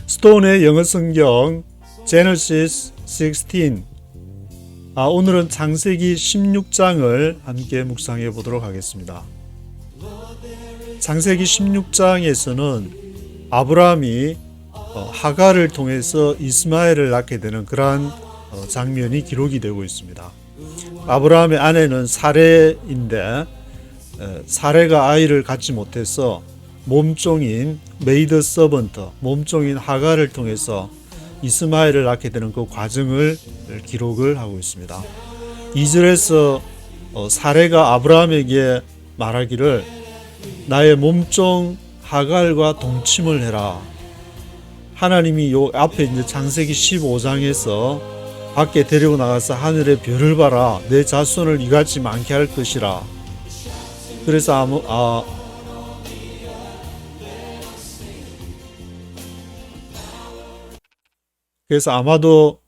스톤의 영어 성경 Genesis 16. 오늘은 창세기 16장을 함께 묵상해 보도록 하겠습니다. 창세기 16장에서는 아브라함이 하갈을 통해서 이스마엘을 낳게 되는 그러한 장면이 기록이 되고 있습니다. 아브라함의 아내는 사레인데 사레가 아이를 갖지 못해서 몸종인 메이드 서번트, 몸종인 하갈을 통해서 이스마엘을 낳게 되는 그 과정을 기록을 하고 있습니다. 2절에서 사레가 아브라함에게 말하기를 나의 몸종 하갈과 동침을 해라. 하나님이 요 앞에 이제 창세기 15장에서 밖에 데리고 나가서 하늘의 별을 봐라. 내 자손을 이같이 많게 할 것이라. 그래서 아마도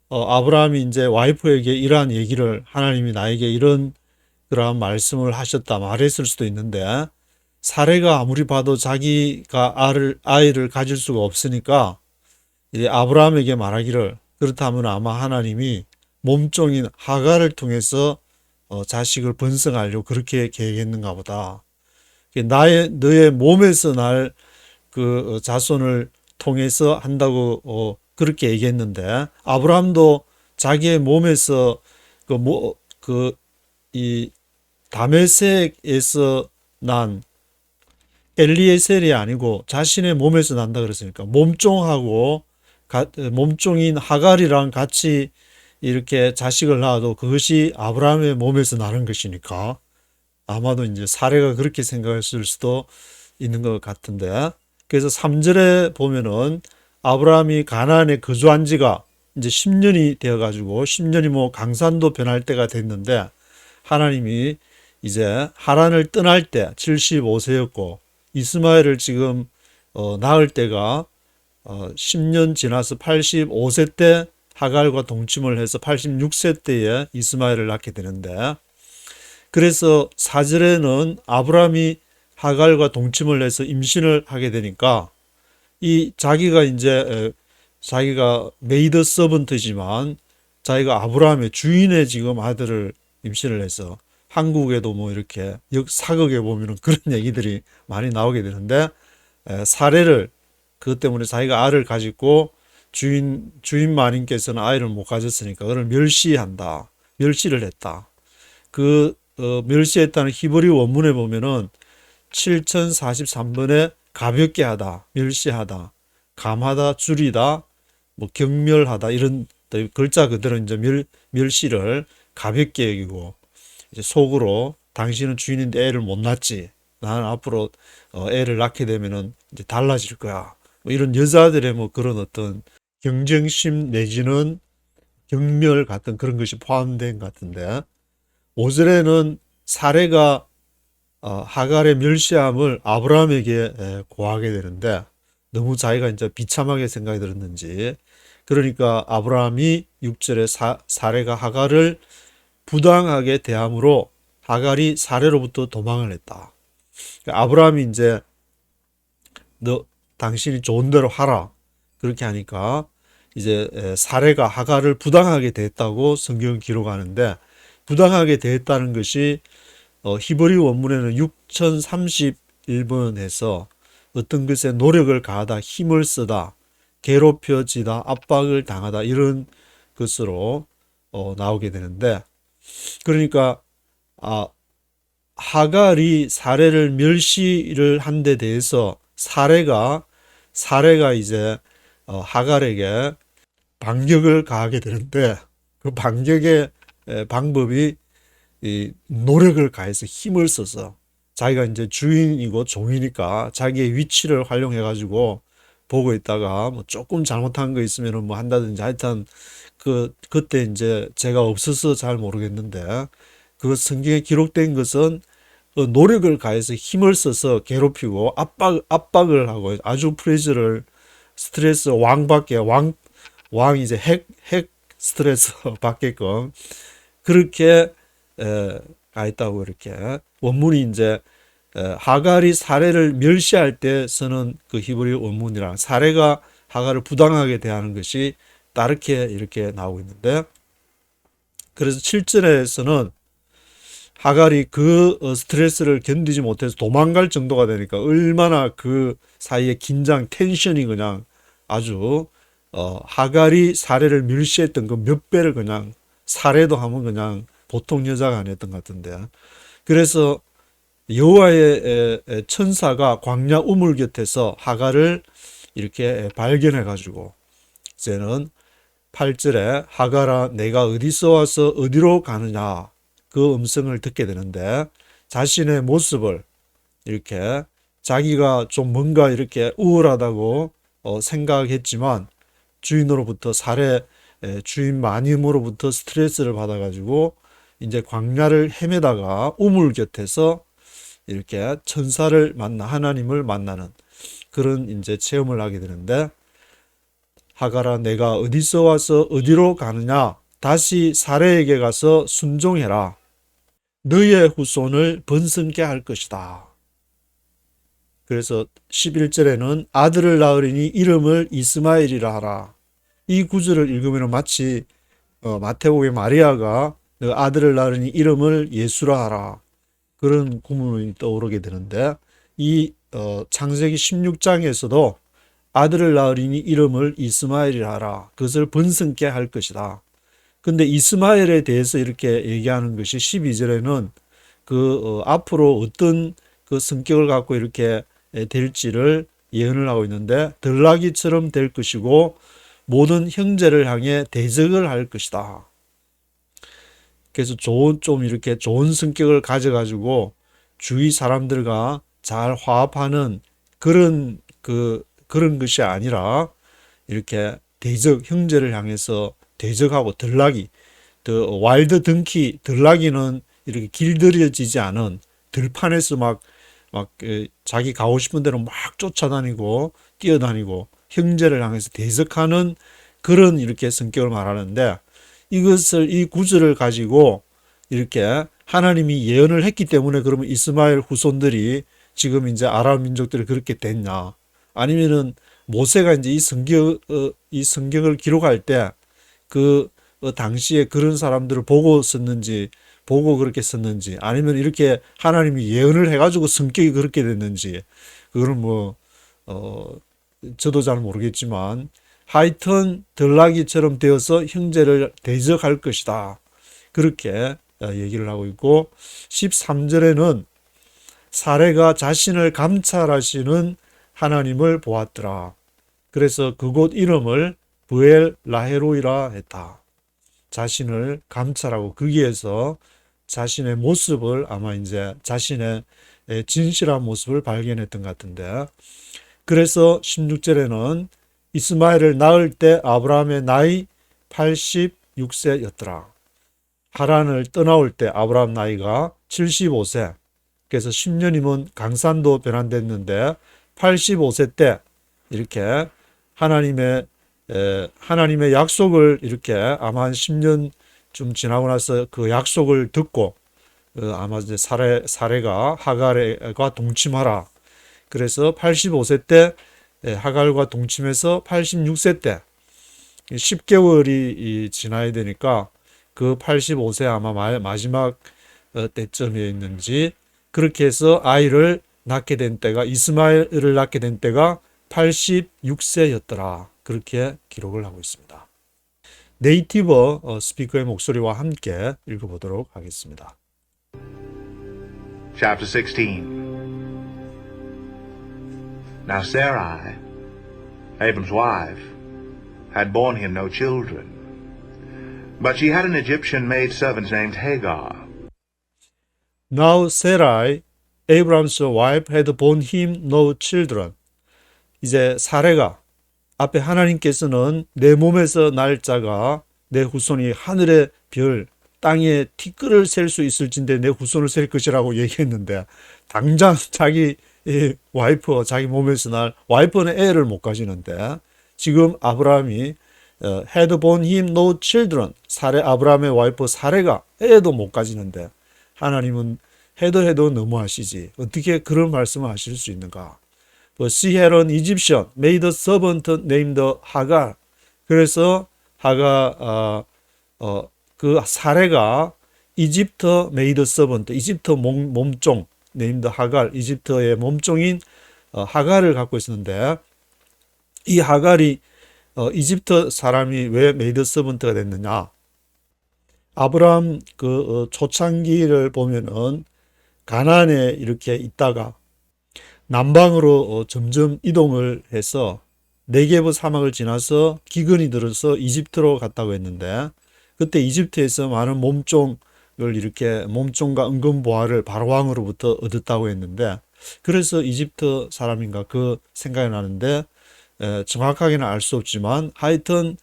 아브라함이 이제 와이프에게 이러한 얘기를 하나님이 나에게 이런 그러한 말씀을 하셨다 말했을 수도 있는데 사레가 아무리 봐도 자기가 아이를 가질 수가 없으니까 이제 아브라함에게 말하기를 그렇다면 아마 하나님이 몸종인 하갈을 통해서 자식을 번성하려고 그렇게 계획했는가 보다. 너의 몸에서 날 그 자손을 통해서 한다고 그렇게 얘기했는데 아브라함도 자기의 몸에서 이 다메섹에서 난 엘리에셀이 아니고 자신의 몸에서 난다 그랬으니까 몸종인 하갈이랑 같이 이렇게 자식을 낳아도 그것이 아브라함의 몸에서 나는 것이니까 아마도 이제 사례가 그렇게 생각했을 수도 있는 것 같은데 그래서 3절에 보면은 아브라함이 가나안에 거주한 지가 이제 10년이 되어 가지고 10년이 뭐 강산도 변할 때가 됐는데 하나님이 이제 하란을 떠날 때 75세였고 이스마엘을 지금 낳을 때가 10년 지나서 85세 때 하갈과 동침을 해서 86세 때에 이스마엘을 낳게 되는데 그래서 4절에는 아브라함이 하갈과 동침을 해서 임신을 하게 되니까 자기가 메이드 서번트지만 자기가 아브라함의 주인의 지금 아들을 임신을 해서 한국에도 뭐 이렇게 사극에 보면은 그런 얘기들이 많이 나오게 되는데 사례를 그것 때문에 자기가 알을 가지고 주인 마님께서는 아이를 못 가졌으니까 그걸 멸시를 했다. 멸시했다는 히브리 원문에 보면은 7043번에 가볍게 하다, 멸시하다, 감하다, 줄이다, 뭐 경멸하다 이런 글자 그대로 이제 멸시를 가볍게 여기고 이제 속으로 당신은 주인인데 애를 못 낳지. 나는 앞으로 애를 낳게 되면은 이제 달라질 거야. 뭐 이런 여자들의 뭐 그런 어떤 경쟁심 내지는 경멸 같은 그런 것이 포함된 것 같은데 5절에는 사례가 하갈의 멸시함을 아브라함에게 고하게 되는데 너무 자기가 이제 비참하게 생각이 들었는지 그러니까 아브라함이 6절에 사례가 하갈을 부당하게 대함으로 하갈이 사례로부터 도망을 했다. 아브라함이 이제 당신이 좋은 대로 하라 그렇게 하니까 이제 사례가 하갈을 부당하게 대했다고 성경은 기록하는데 부당하게 대했다는 것이 히브리 원문에는 6031번에서 어떤 것에 노력을 가하다, 힘을 쓰다, 괴롭혀지다, 압박을 당하다 이런 것으로 나오게 되는데 그러니까 하갈이 사례를 멸시를 한 데 대해서 사례가 이제 하갈에게 반격을 가하게 되는데 그 반격의 방법이 이 노력을 가해서 힘을 써서 자기가 이제 주인이고 종이니까 자기의 위치를 활용해 가지고 보고 있다가 뭐 조금 잘못한 거 있으면은 뭐 한다든지 하여튼 그때 이제 제가 없어서 잘 모르겠는데 그 성경에 기록된 것은 노력을 가해서 힘을 써서 괴롭히고 압박을 하고 아주 스트레스 왕 이제 핵 스트레스 받게끔 그렇게 가 있다고 이렇게 원문이 이제 하갈이 사례를 멸시할 때 쓰는 그 히브리 원문이랑 사례가 하갈을 부당하게 대하는 것이 따르게 이렇게 나오고 있는데, 그래서 7절에서는 하갈이 그 스트레스를 견디지 못해서 도망갈 정도가 되니까 얼마나 그 사이에 긴장, 텐션이 그냥 아주 하갈이 사례를 멸시했던 그 몇 배를 그냥 사례도 하면 그냥 보통 여자가 아니었던 것 같은데, 그래서 여호와의 천사가 광야 우물 곁에서 하갈을 이렇게 발견해 가지고 이제는 8절에 하갈아 내가 어디서 와서 어디로 가느냐 그 음성을 듣게 되는데, 자신의 모습을 이렇게 자기가 좀 뭔가 이렇게 우월하다고 생각했지만 주인으로부터 주인 마님으로부터 스트레스를 받아가지고 이제 광야를 헤매다가 우물 곁에서 이렇게 천사를 만나 하나님을 만나는 그런 이제 체험을 하게 되는데, 하갈아 내가 어디서 와서 어디로 가느냐 다시 사레에게 가서 순종해라. 너의 후손을 번성케 할 것이다. 그래서 11절에는 아들을 낳으리니 이름을 이스마엘이라 하라. 이 구절을 읽으면 마치 마태복음의 마리아가 너 아들을 낳으리니 이름을 예수라 하라. 그런 구문이 떠오르게 되는데, 이 창세기 16장에서도 아들을 낳으리니 이름을 이스마엘이라 하라. 그것을 번성케 할 것이다. 근데 이스마엘에 대해서 이렇게 얘기하는 것이 12절에는 앞으로 어떤 그 성격을 갖고 이렇게 될지를 예언을 하고 있는데, 들나귀처럼 될 것이고 모든 형제를 향해 대적을 할 것이다. 그래서 좀 이렇게 좋은 성격을 가져가지고 주위 사람들과 잘 화합하는 그런 것이 아니라 이렇게 형제를 향해서 대적하고 와일드 덩키, 들나귀는 이렇게 길들여지지 않은 들판에서 막 자기 가고 싶은 대로 막 쫓아다니고 뛰어다니고 형제를 향해서 대적하는 그런 이렇게 성격을 말하는데, 이 구절을 가지고 이렇게 하나님이 예언을 했기 때문에 그러면 이스마엘 후손들이 지금 이제 아람 민족들이 그렇게 됐냐? 아니면은 모세가 이제 이 성경을 기록할 때 당시에 그런 사람들을 보고 그렇게 썼는지, 아니면 이렇게 하나님이 예언을 해가지고 성격이 그렇게 됐는지, 그거는 저도 잘 모르겠지만, 하여튼 들나귀처럼 되어서 형제를 대적할 것이다. 그렇게 얘기를 하고 있고, 13절에는 사레가 자신을 감찰하시는 하나님을 보았더라. 그래서 그곳 이름을 브엘 라헤로이라 했다. 자신을 감찰하고 거기에서 자신의 모습을, 아마 이제 자신의 진실한 모습을 발견했던 것 같은데, 그래서 16절에는 이스마엘을 낳을 때 아브라함의 나이 86세였더라. 하란을 떠나올 때 아브라함 나이가 75세. 그래서 10년이면 강산도 변환됐는데 85세 때 이렇게 하나님의 약속을 이렇게 아마 한 10년쯤 지나고 나서 그 약속을 듣고 아마 이제 사례가 하갈과 동침하라. 그래서 85세 때 하갈과 동침해서 86세 때 10개월이 지나야 되니까 그 85세 아마 마지막 때쯤에 있는지, 그렇게 해서 아이를 낳게 된 때가, 이스마엘을 낳게 된 때가 86세였더라. 그렇게 기록을 하고 있습니다. 네이티브 스피커의 목소리와 함께 읽어보도록 하겠습니다. Chapter 16. Now Sarai, Abram's wife, had borne him no children, but she had an Egyptian maidservant named Hagar. Now Sarai, Abraham's wife, had borne him no children. 이제 사레가, 앞에 하나님께서는 내 몸에서 날 자가 내 후손이 하늘의 별, 땅에 티끌을 셀 수 있을진데 내 후손을 셀 것이라고 얘기했는데, 당장 자기 자기 몸에서 날 와이프는 애를 못 가지는데, 지금 아브라함이 had borne him no children, 아브라함의 와이프 사레가 애도 못 가지는데 하나님은 해도 너무하시지 어떻게 그런 말씀을 하실 수 있는가? She had an Egyptian made a servant named Hagar. 그래서 하가 그 사례가 이집트 메이드 서번트, 이집트 몸종 네임드 하갈, 이집트의 몸종인 하갈을 갖고 있었는데 이 하갈이 이집트 사람이 왜 메이드 서번트가 됐느냐? 아브라함 그 초창기를 보면은 가나안에 이렇게 있다가 남방으로 점점 이동을 해서 네게브 사막을 지나서 기근이 들어서 이집트로 갔다고 했는데 그때 이집트에서 많은 몸종을 이렇게 몸종과 은근보화를 바로왕으로부터 얻었다고 했는데 그래서 이집트 사람인가 그 생각이 나는데 정확하게는 알 수 없지만 하여튼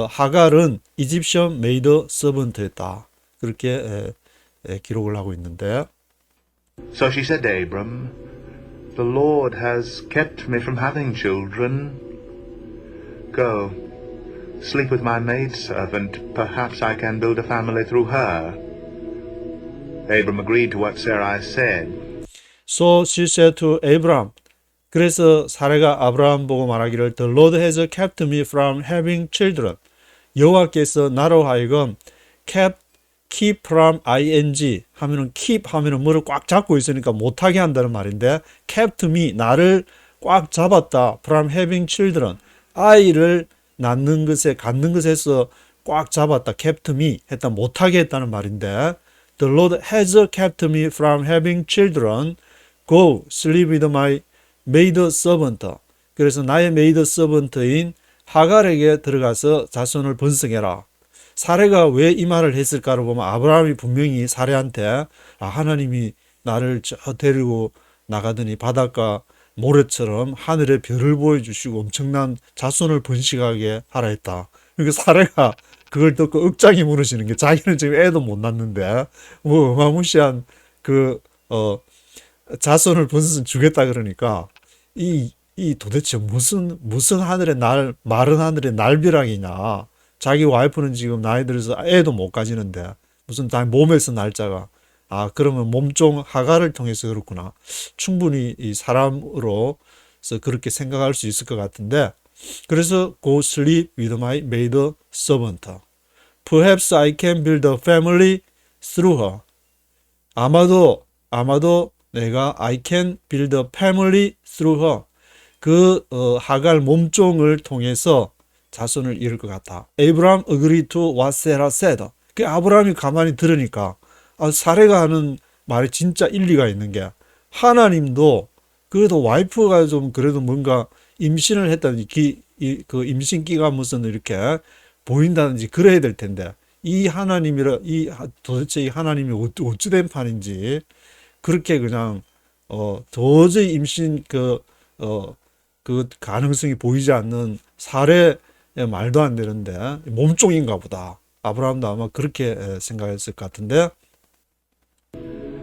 하갈은 이집션 메이드 서번트였다 그렇게 기록을 하고 있는데 So she said to Abram, "The Lord has kept me from having children. Go, sleep with my maidservant. Perhaps I can build a family through her." Abram agreed to what Sarai said. So she said to Abraham. 그래서 사례가 아브라함 보고 말하기를 The Lord has kept me from having children. 여호와께서 나로 하여금 keep from ing 하면은 keep 하면은 뭐를 꽉 잡고 있으니까 못하게 한다는 말인데 kept me 나를 꽉 잡았다 from having children 아이를 낳는 것에 갖는 것에서 꽉 잡았다 kept me 했다 못하게 했다는 말인데 The Lord has kept me from having children. Go sleep with my maid servant. 그래서 나의 메이드 서번트인 하갈에게 들어가서 자손을 번성해라. 사례가 왜 이 말을 했을까를 보면 아브라함이 분명히 사례한테 하나님이 나를 데리고 나가더니 바닷가 모래처럼 하늘의 별을 보여주시고 엄청난 자손을 번식하게 하라 했다. 그러니까 사례가 그걸 듣고 억장이 무너지는 게 자기는 지금 애도 못 낳는데 뭐 어마무시한 그 자손을 번성 주겠다 그러니까 이 도대체 무슨 하늘의 마른 하늘의 날벼락이냐. 자기 와이프는 지금 나이 들어서 애도 못 가지는데 무슨 다 몸에서 날짜가 그러면 몸종 하갈을 통해서 그렇구나. 충분히 이 사람으로서 그렇게 생각할 수 있을 것 같은데 그래서 Go sleep with my maid servant. Perhaps I can build a family through her. 아마도 내가 I can build a family through her. 그 하갈 몸종을 통해서 자손을 이룰 것 같아. Abraham agreed to what Sarah said. 그 아브라함이 가만히 들으니까 사례가 하는 말이 진짜 일리가 있는 게 하나님도 그래도 와이프가 좀 그래도 뭔가 임신을 했다든지 그 임신기가 무슨 이렇게 보인다든지 그래야 될 텐데 도대체 이 하나님이 어찌된 판인지 그렇게 그냥 도저히 임신 그 가능성이 보이지 않는 사례 말도 안 되는데 몸종인가 보다. 아브라함도 아마 그렇게 생각했을 것 같은데.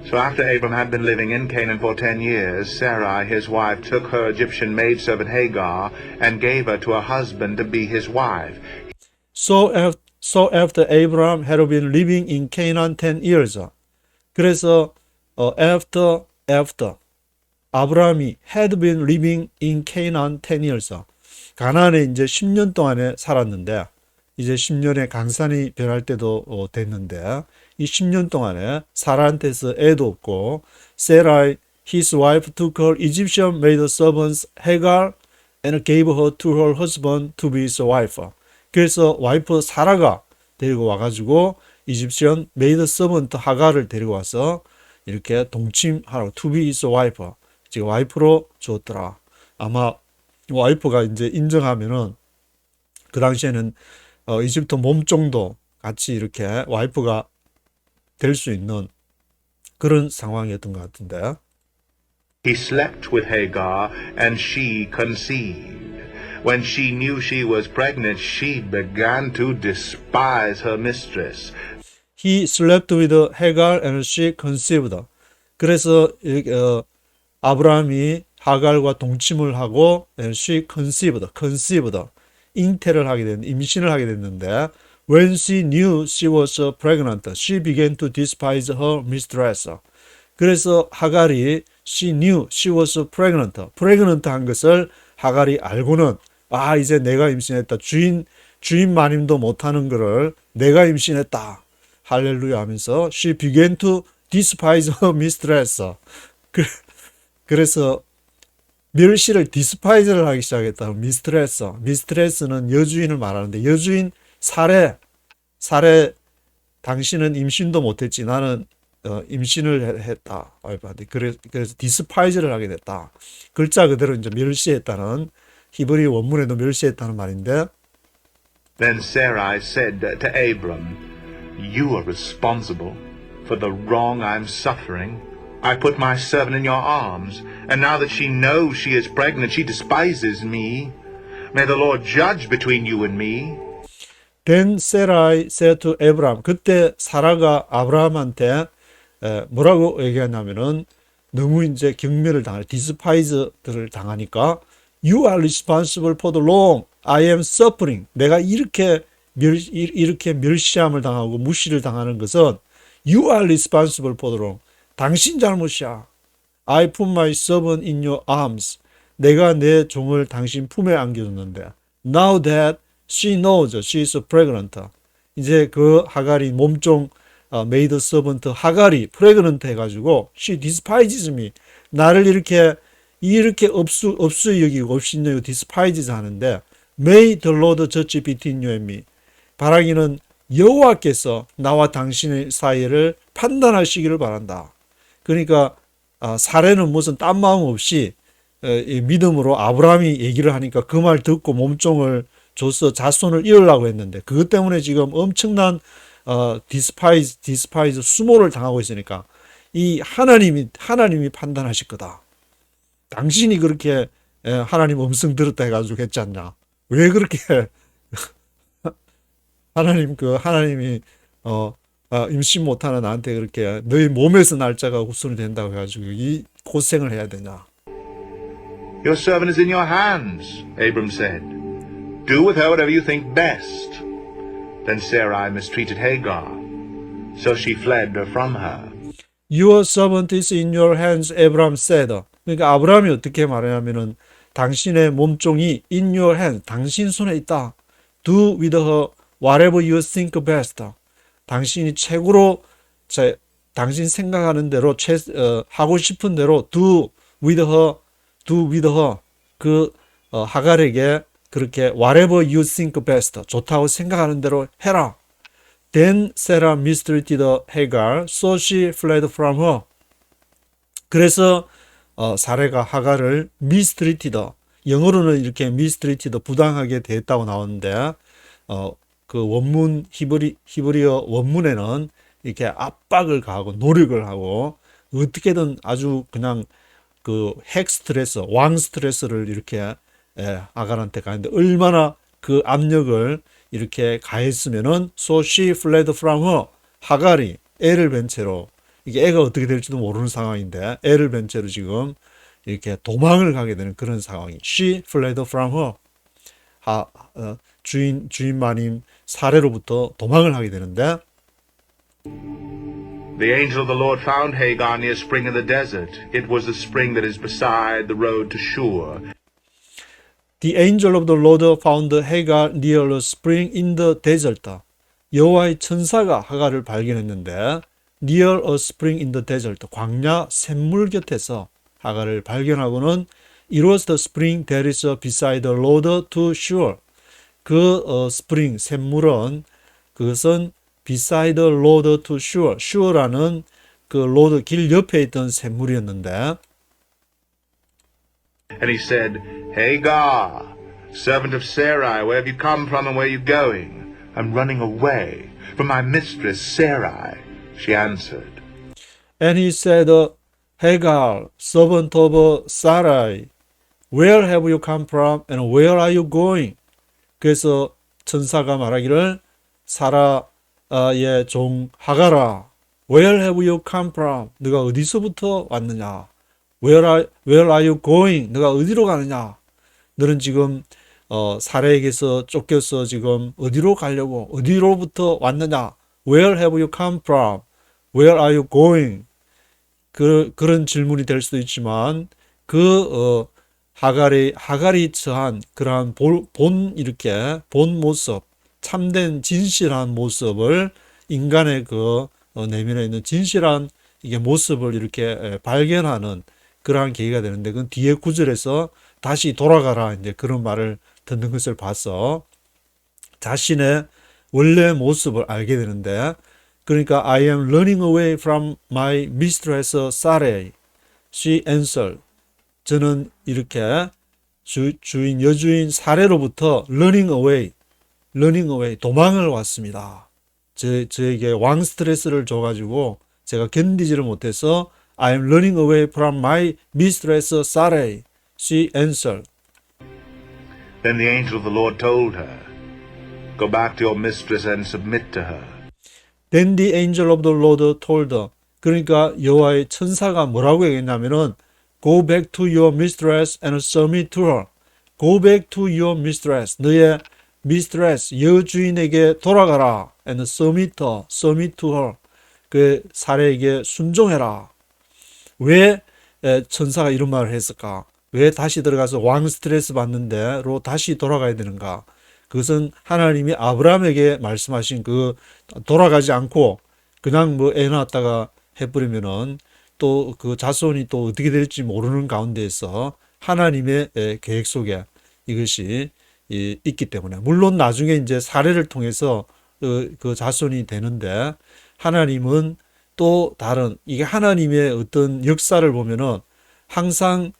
So after Abram had been living in Canaan for 10 years, Sarai, his wife, took her Egyptian maidservant Hagar and gave her to her husband to be his wife. So after Abraham had been living in Canaan 10 years. 그래서 after 아브라함이 had been living in Canaan 10 years. 가나안에 이제 10년 동안에 살았는데 이제 10년의 강산이 변할 때도 됐는데 이 10년 동안에 사라한테서 애도 없고 Sarai, his wife, took her Egyptian maid servants Hagar and gave her to her husband to be his wife. 그래서 와이프 사라가 데리고 와가지고 이집시언 메이드 서번트 하갈을 데리고 와서 이렇게 동침하라고 to be his wife 지금 와이프로 주었더라. 아마 와이프가 이제 인정하면은 그 당시에는 이집트 몸종도 같이 이렇게 와이프가 될 수 있는 그런 상황이었던 것 같은데. He slept with Hagar and she conceived. When she knew she was pregnant, she began to despise her mistress. He slept with Hagar and she conceived. 그래서 아브라함이 하갈과 동침을 하고 and she conceived. 잉태를 하게 된 임신을 하게 됐는데 when she knew she was pregnant, she began to despise her mistress. 그래서 하갈이 she knew she was pregnant. pregnant 한 것을 하갈이 알고는 이제 내가 임신했다. 주인 마님도 못하는 거를 내가 임신했다. 할렐루야 하면서 she began to despise her mistress. 그래서 멸시를 디스파이즈를 하기 시작했다. 미스트레스는 여주인을 말하는데 여주인 사례 당신은 임신도 못했지 나는 임신을 했다. 그래서 디스파이즈를 하게 됐다. 글자 그대로 이제 멸시했다는 히브리 원문에도 멸시했다는 말인데 Then Sarai said to Abram, You are responsible for the wrong I'm suffering. I put my servant in your arms, and now that she knows she is pregnant, she despises me. May the Lord judge between you and me. Then Sarai said to Abraham. 그때 사라가 아브라함한테 뭐라고 얘기하냐면은 너무 이제 경멸을 디스파이즈를 당하니까 You are responsible for the wrong I am suffering. 내가 이렇게 멸시함을 당하고 무시를 당하는 것은 You are responsible for the wrong. 당신 잘못이야. I put my servant in your arms. 내가 내 종을 당신 품에 안겨줬는데. Now that she knows she is pregnant. 이제 그 하갈이 몸종 maid servant 하갈이 pregnant 해가지고 she despises me. 나를 이렇게 업수 여기고 업신여기고 despises 하는데 May the Lord judge between you and me. 바라기는 여호와께서 나와 당신의 사이를 판단하시기를 바란다. 그러니까 사례는 무슨 딴 마음 없이 믿음으로 아브라함이 얘기를 하니까 그 말 듣고 몸종을 줘서 자손을 이으려고 했는데 그것 때문에 지금 엄청난 디스파이즈 수모를 당하고 있으니까 이 하나님이 판단하실 거다. 당신이 그렇게 하나님 음성 들었다 해가지고 했지 않냐? 왜 그렇게 하나님이 임신 못하는 나한테 그렇게 너희 몸에서 날짜가 후순이 된다고 해가지고 이 고생을 해야 되냐? Your servant is in your hands, Abram said. Do with her whatever you think best. Then Sarai mistreated Hagar, so she fled from her. Your servant is in your hands, Abraham said. 그러니까 아브라함이 어떻게 말하냐면은 당신의 몸종이 in your hands, 당신 손에 있다. Do with her whatever you think best. 당신이 최고로 당신 생각하는 대로 하고 싶은 대로 do with her 그 하갈에게 그렇게 whatever you think best 좋다고 생각하는 대로 해라. Then Sarah mistreated Hagar, so she fled from her. 그래서 사례가 하갈을 mistreated, 영어로는 이렇게 mistreated 부당하게 대했다고 나오는데 그 원문 히브리어 원문에는 이렇게 압박을 가하고 노력을 하고 어떻게든 아주 그냥 그 핵 스트레스, 왕 스트레스를 이렇게 하갈한테 가는데 얼마나 그 압력을 이렇게 가했으면은 so she fled from her. 하갈이 애를 뵌 채로 이게 애가 어떻게 될지도 모르는 상황인데 애를 뵌 채로 지금 이렇게 도망을 가게 되는 그런 상황이 she fled from her. 주인 마님 사례로부터 도망을 하게 되는데 The angel of the Lord found Hagar near a spring in the desert. It was the spring that is beside the road to Shur. The angel of the Lord found Hagar near a spring in the desert. 여호와의 천사가 하갈을 발견했는데 near a spring in the desert. 광야 샘물 곁에서 하갈을 발견하고는 It was the spring that is beside the road to Shur. 그 스프링 샘물은 그것은 beside the road to Shur. Shur라는 그 로드 길 옆에 있던 샘물이었는데 And he said, Hagar, servant of Sarai, where have you come from and where are you going? I'm running away from my mistress Sarai, she answered. And he said, Hagar, servant of Sarai, where have you come from and where are you going? 그래서 천사가 말하기를 사라의 종 하갈아, where have you come from? 네가 어디서부터 왔느냐? Where are you going? 네가 어디로 가느냐? 너는 지금 사라에게서 쫓겨서 지금 어디로 가려고? 어디로부터 왔느냐? Where have you come from? Where are you going? 그런 질문이 될 수도 있지만 하갈이 처한 그러한 본 모습, 참된 진실한 모습을 인간의 내면에 있는 진실한 이게 모습을 이렇게 발견하는 그러한 계기가 되는데, 그건 뒤에 구절에서 다시 돌아가라 이제 그런 말을 듣는 것을 봐서 자신의 원래 모습을 알게 되는데, 그러니까 I am running away from my mistress Sarai. She answered. 저는 이렇게 여주인 사례로부터 running away, 도망을 왔습니다. 저에게 왕 스트레스를 줘가지고 제가 견디지를 못해서 I am running away from my mistress Sarai. She answered. Then the angel of the Lord told her, Go back to your mistress and submit to her. Then the angel of the Lord told her. 그러니까 여호와의 천사가 뭐라고 얘기했냐면은 Go back to your mistress and submit to her. Go back to your mistress. 너의 mistress, 여주인에게 돌아가라. And submit to her. 그 사례에게 순종해라. 왜 천사가 이런 말을 했을까? 왜 다시 들어가서 왕 스트레스 받는데로 다시 돌아가야 되는가? 그것은 하나님이 아브라함에게 말씀하신 돌아가지 않고 그냥 애 낳았다가 해버리면은 또 그 자손이 또 어떻게 될지 모르는 가운데에서 하나님의 계획 속에 이것이 있기 때문에, 물론 나중에 이제 사례를 통해서 그 자손이 되는데, 하나님은 또 다른 이게 하나님의 어떤 역사를 보면은 항상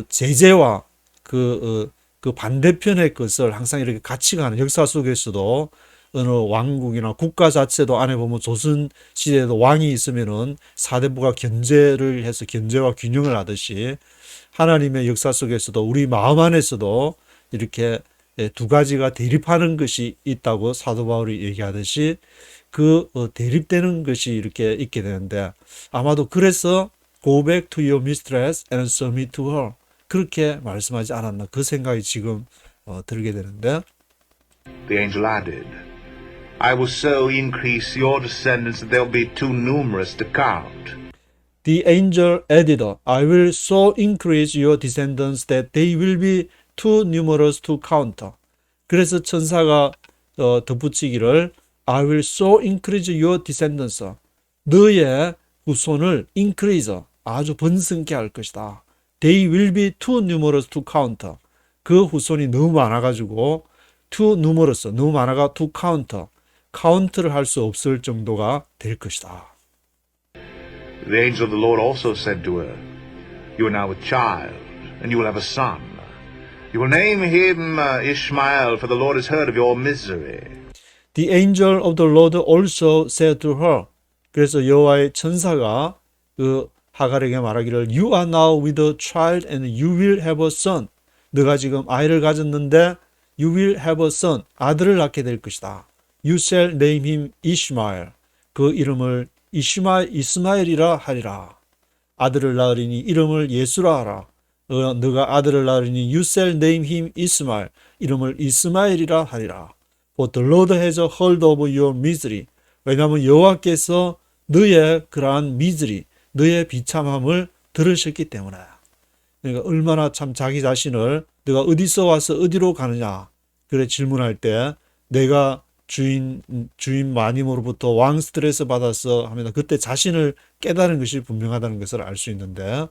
제재와 그 반대편의 것을 항상 이렇게 같이 가는, 역사 속에서도 어느 왕국이나 국가 자체도 안에 보면 조선 시대에도 왕이 있으면은 사대부가 견제를 해서 견제와 균형을 하듯이 하나님의 역사 속에서도 우리 마음 안에서도 이렇게 두 가지가 대립하는 것이 있다고 사도 바울이 얘기하듯이 대립되는 것이 이렇게 있게 되는데, 아마도 그래서 Go back to your mistress and submit to her. 그렇게 말씀하지 않았나, 그 생각이 지금 들게 되는데, The angel added, I will so increase your descendants that they'll be too numerous to count. The angel added, I will so increase your descendants that they will be too numerous to count. 그래서 천사가 덧붙이기를 I will so increase your descendants. 너의 후손을 increase, 아주 번성케 할 것이다. They will be too numerous to count. 그 후손이 너무 많아가지고 too numerous, 너무 많아가 to count, 카운트를 할 수 없을 정도가 될 것이다. The angel of the Lord also said to her, You are now a child, and you will have a son. You will name him Ishmael, for the Lord has heard of your misery. The angel of the Lord also said to her. 그래서 여호와의 천사가 하갈에게 말하기를 You are now with a child and you will have a son. 너가 지금 아이를 가졌는데 You will have a son. 아들을 낳게 될 것이다. You shall name him Ishmael. 그 이름을 이스마엘이라 하리라. 아들을 낳으리니 이름을 예수라 하라. 너가 아들을 낳으리니 You shall name him Ismael. 이름을 이스마엘이라 하리라. For the Lord has heard of your misery. 왜냐하면 여호와께서 너의 그러한 미즈리, 너의 비참함을 들으셨기 때문에. 그러니까 얼마나 참 자기 자신을 내가 어디서 와서 어디로 가느냐 그래 질문할 때 내가 주인 마님으로부터 왕 스트레스 받아서 하면 그때 자신을 깨달은 것이 분명하다는 것을 알 수 있는데,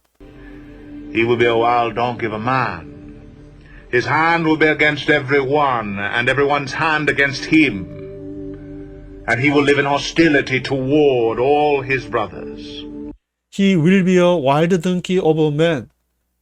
He will be a wild donkey of a man. His hand will be against everyone, and everyone's hand against him. And he will live in hostility toward all his brothers. He will be a wild donkey of a man.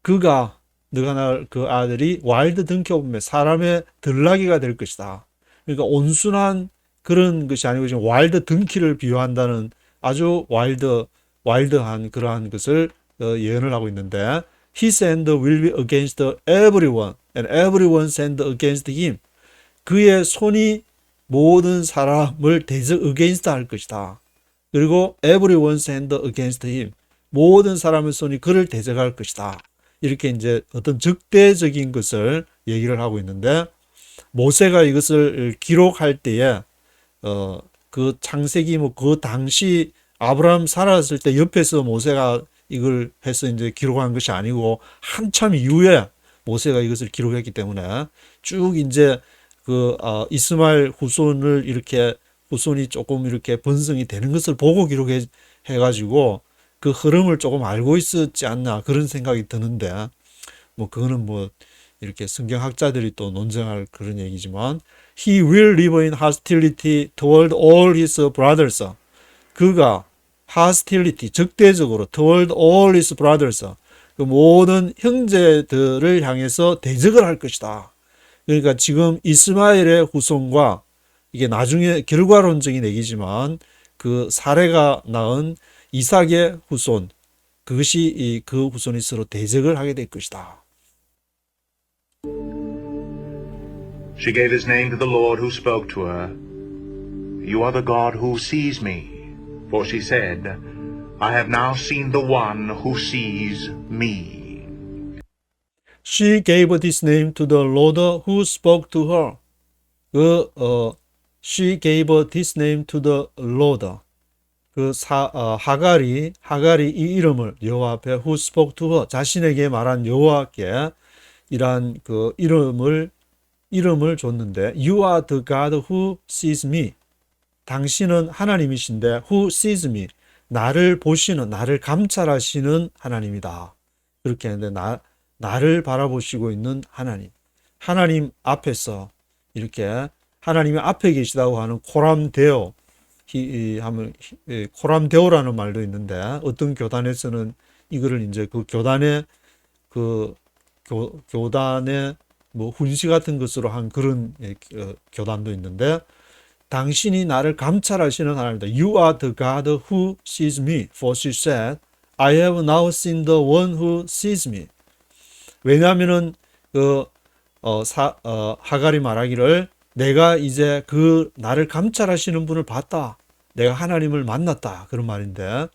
너가 낳을 그 아들이 와일드 덩키 오브 맨, 사람의 들나귀가 될 것이다. 그러니까 온순한 그런 것이 아니고 지금 와일드 덩키를 비유한다는 아주 와일드한 그러한 것을 예언을 하고 있는데, His hand will be against everyone, and everyone's hand against him. 그의 손이 모든 사람을 against 할 것이다. 그리고 everyone's hand against him. 모든 사람의 손이 그를 대적할 것이다. 이렇게 이제 어떤 적대적인 것을 얘기를 하고 있는데, 모세가 이것을 기록할 때에 그 창세기 그 당시 아브라함 살았을 때 옆에서 모세가 이걸 해서 이제 기록한 것이 아니고 한참 이후에 모세가 이것을 기록했기 때문에 쭉 이제 이스마엘 후손을 이렇게 후손이 조금 이렇게 번성이 되는 것을 보고 기록해 가지고 그 흐름을 조금 알고 있었지 않나 그런 생각이 드는데 뭐 그거는 뭐 이렇게 성경학자들이 또 논쟁할 그런 얘기지만 he will live in hostility toward all his brothers. 그가 hostility 적대적으로 toward all his brothers 그 모든 형제들을 향해서 대적을 할 것이다. 그러니까 지금 이스마엘의 후손과 이게 나중에 결과론적인 얘기지만 그 사례가 낳은 이삭의 후손 그것이 그 후손이 서로 대적을 하게 될 것이다. She gave his name to the Lord who spoke to her. You are the God who sees me. For she said, I have now seen the one who sees me. She gave this name to the Lord who spoke to her. She gave this name to the Lord. 하갈이 이 이름을 여호와 앞에 who spoke to her 자신에게 말한 여호와께 이란 그 이름을 줬는데 You are the God who sees me. 당신은 하나님이신데 who sees me. 나를 보시는 나를 감찰하시는 하나님이다. 그렇게 했는데 나를 바라보시고 있는 하나님 앞에서 이렇게 하나님이 앞에 계시다고 하는 코람데오 코람데오라는 말도 있는데 어떤 교단에서는 이거를 이제 그 교단의 교단의 뭐 훈시 같은 것으로 한 그런 교단도 있는데 당신이 나를 감찰하시는 하나님이다. You are the God who sees me. For she said, I have now seen the one who sees me. 왜냐하면은 하갈이 말하기를 내가 이제 그 나를 감찰하시는 분을 봤다. 내가 하나님을 만났다. 그런 말인데.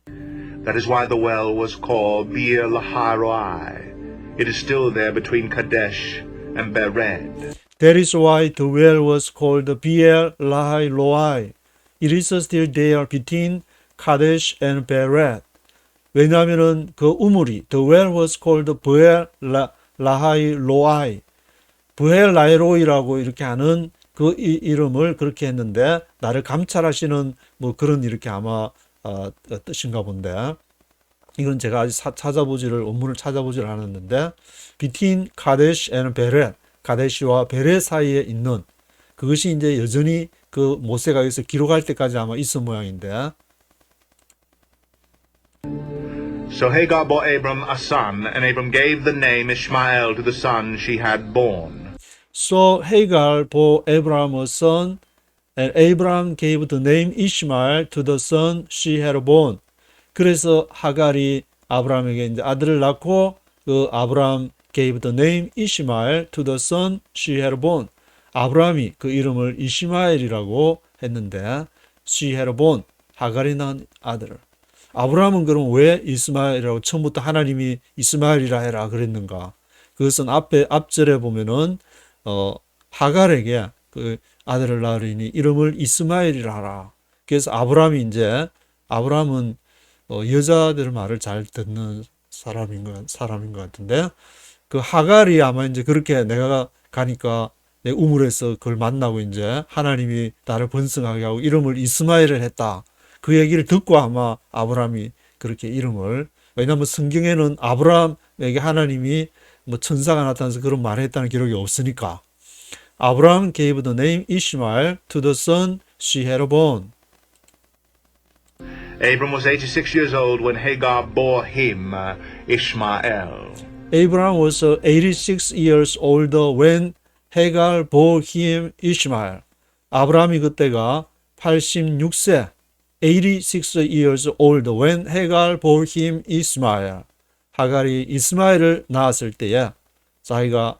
That is why the well was called Beer Lahai. It is still there between Kadesh and Bered. That is why the well was called Beer Lahai Roi. It is still there between Kadesh and Bered. 왜냐하면은 그 우물이 the well was called Beer Lahai Roi. 브헬 라이로이라고 이렇게 하는 그 이름을 그렇게 했는데 나를 감찰하시는 뭐 그런 이렇게 아마 뜻인가 본데 이건 제가 아직 원문을 찾아보지를 않았는데 between 카데시 and 베렛 카데시와 베렛 사이에 있는 그것이 이제 여전히 그 모세가 여기서 기록할 때까지 아마 있은 모양인데 So Hagar bore Abram a son, and Abram gave the name Ishmael to the son she had born. So Hagar bore Abraham a son, and Abraham gave the name Ishmael to the son she had born. 그래서 하갈이 아브라함에게 이제 아들을 낳고 그 아브라함 gave the name Ishmael to the son she had born. 아브라함이 그 이름을 이시마엘이라고 했는데 she had born 하갈이 낳은 아들을. 아브라함은 그럼 왜 이스마엘이라고 처음부터 하나님이 이스마엘이라 해라 그랬는가? 그것은 앞절에 보면은 하갈에게 그 아들을 낳으리니 이름을 이스마엘이라 하라. 그래서 아브라함은 여자들 말을 잘 듣는 사람인 것 같은데 그 하갈이 아마 이제 그렇게 내가 가니까 내 우물에서 그걸 만나고 이제 하나님이 나를 번성하게 하고 이름을 이스마엘을 했다. 그 얘기를 듣고 아마 아브라함이 그렇게 이름을 왜냐하면 성경에는 아브라함에게 하나님이 뭐 천사가 나타나서 그런 말을 했다는 기록이 없으니까 아브라함 gave the name Ishmael to the son she had born. Abram was 86 years old when Hagar bore him Ishmael. Abraham was 86 years old when Hagar bore him Ishmael. 아브라함이 그때가 86세 86 years old when Hagar bore him Ishmael. 하갈이 이스마엘을 낳았을 때에 자기가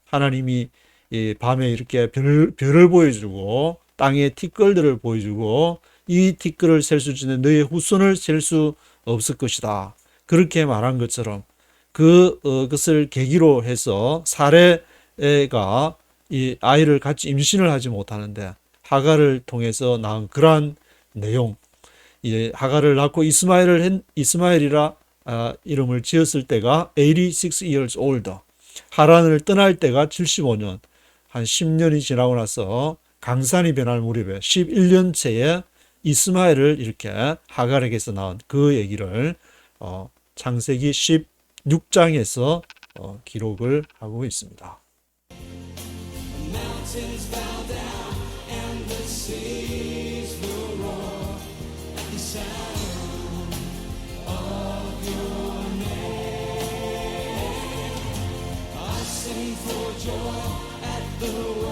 하나님이 이 밤에 이렇게 별을 보여주고 땅의 티끌들을 보여주고 이 티끌을 셀 수 있는 너의 후손을 셀 수 없을 것이다. 그렇게 말한 것처럼 그것을 계기로 해서 사레가 이 아이를 같이 임신을 하지 못하는데 하갈을 통해서 낳은 그러한 내용 이제 하갈을 낳고 이스마엘이라 이름을 지었을 때가 86 years older. 하란을 떠날 때가 75년. 한 10년이 지나고 나서 강산이 변할 무렵에 11년 채에 이스마엘을 이렇게 하갈에게서 낳은 그 얘기를 창세기 16장에서 기록을 하고 있습니다. For joy at the